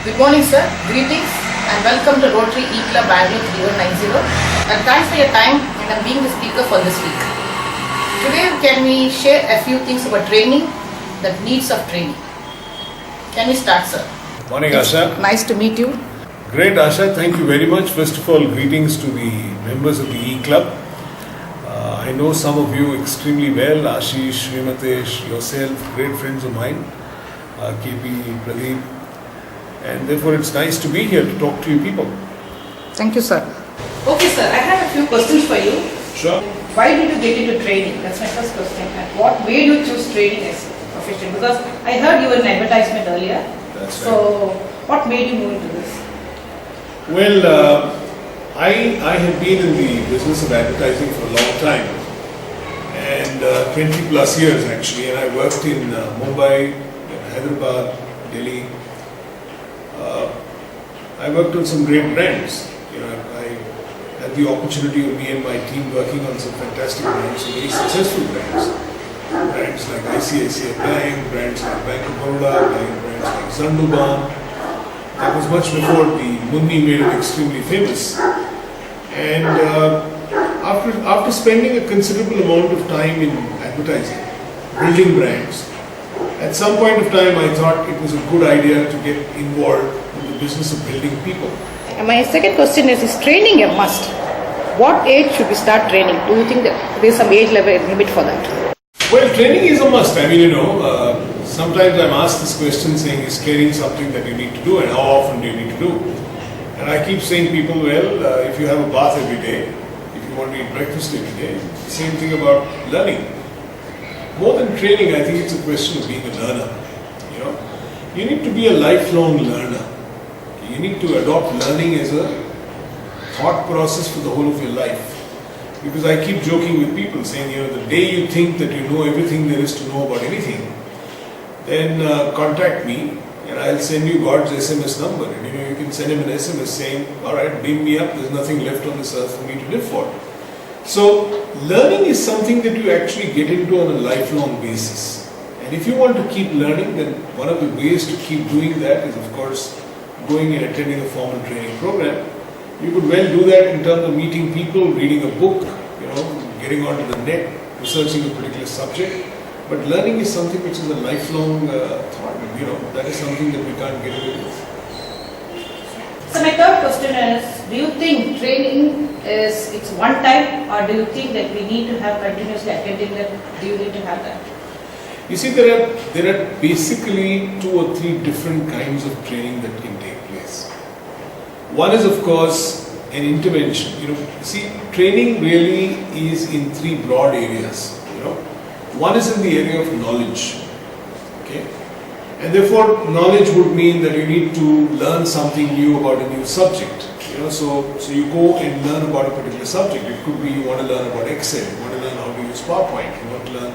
Good morning, sir. Greetings and welcome to Rotary E-Club Bangalore 3190. And thanks for your time and I'm being the speaker for this week. Today, can we share a few things about training, the needs of training? Can we start, sir? Morning, Asha. Nice to meet you. Great, Asha. Thank you very much. First of all, greetings to the members of the E-Club. I know some of you extremely well, Ashish, Srimatesh, yourself, great friends of mine, KP, Pradeep. And therefore, it's nice to be here to talk to you people. Thank you, sir. Okay, sir. I have a few questions for you. Sure. Why did you get into training? That's my first question. And what made you choose training as a profession? Because I heard you were in advertisement earlier. That's So, right. what made you move into this? Well, I have been in the business of advertising for a long time. And 20 plus years actually. And I worked in Mumbai, Hyderabad, Delhi. I worked on some great brands. I had the opportunity of me and my team working on some fantastic brands, some very successful brands. Brands like ICICI Bank, brands like Bank of Baroda, brands like Zanduban. That was much before the Munni made it extremely famous. And after spending a considerable amount of time in advertising, building brands, at some point of time I thought it was a good idea to get involved in the business of building people. And my second question is training a must? What age should we start training? Do you think that there's some age limit for that? Well, training is a must. I mean, sometimes I'm asked this question saying, is training something that you need to do and how often do you need to do? And I keep saying people, well, if you have a bath every day, if you want to eat breakfast every day, the same thing about learning. More than training, I think it's a question of being a learner. You need to be a lifelong learner. You need to adopt learning as a thought process for the whole of your life. Because I keep joking with people saying, the day you think that you know everything there is to know about anything, then contact me and I'll send you God's SMS number. And you can send him an SMS saying, alright, beam me up, there's nothing left on this earth for me to live for. So, learning is something that you actually get into on a lifelong basis. And if you want to keep learning, then one of the ways to keep doing that is, of course, going and attending a formal training program. You could well do that in terms of meeting people, reading a book, getting onto the net, researching a particular subject. But learning is something which is a lifelong thought. That is something that we can't get away with. So my third question is, do you think training is it's one time, or do you think that we need to have continuously attending that? Do you need to have that? You see, there are basically 2 or 3 different kinds of training that can take place. One is, of course, an intervention. See, training really is in 3 broad areas. One is in the area of knowledge. Okay? And therefore, knowledge would mean that you need to learn something new about a new subject. So you go and learn about a particular subject. It could be you want to learn about Excel, you want to learn how to use PowerPoint, you want to learn,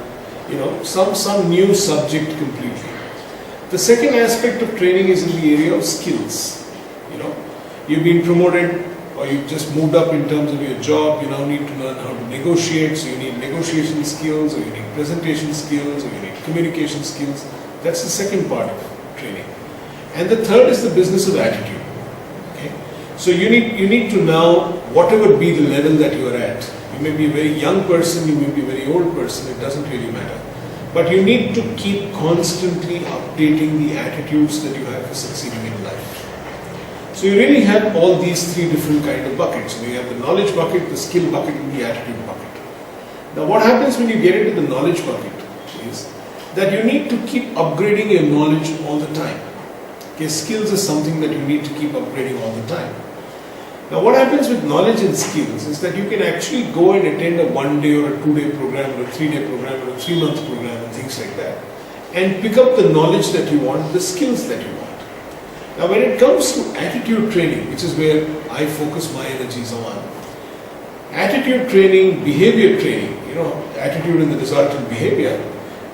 some new subject completely. The second aspect of training is in the area of skills. You've been promoted or you've just moved up in terms of your job, you now need to learn how to negotiate, so you need negotiation skills, or you need presentation skills, or you need communication skills. That's the second part of training. And the third is the business of attitude. Okay? So you need to now, whatever be the level that you are at, you may be a very young person, you may be a very old person, it doesn't really matter. But you need to keep constantly updating the attitudes that you have for succeeding in life. So you really have all these 3 different kind of buckets. You have the knowledge bucket, the skill bucket, and the attitude bucket. Now what happens when you get into the knowledge bucket is that you need to keep upgrading your knowledge all the time. Okay, skills is something that you need to keep upgrading all the time. Now what happens with knowledge and skills is that you can actually go and attend a 1-day or a 2-day program or a 3-day program or a 3-month program and things like that and pick up the knowledge that you want, the skills that you want. Now when it comes to attitude training, which is where I focus my energies on, attitude training, behavior training, attitude and the resultant behavior,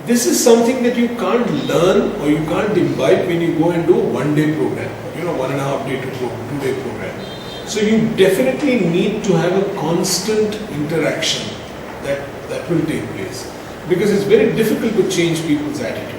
this is something that you can't learn or you can't imbibe when you go and do a 1-day program, 1.5-day to 2-day program. So you definitely need to have a constant interaction that will take place, because it's very difficult to change people's attitude.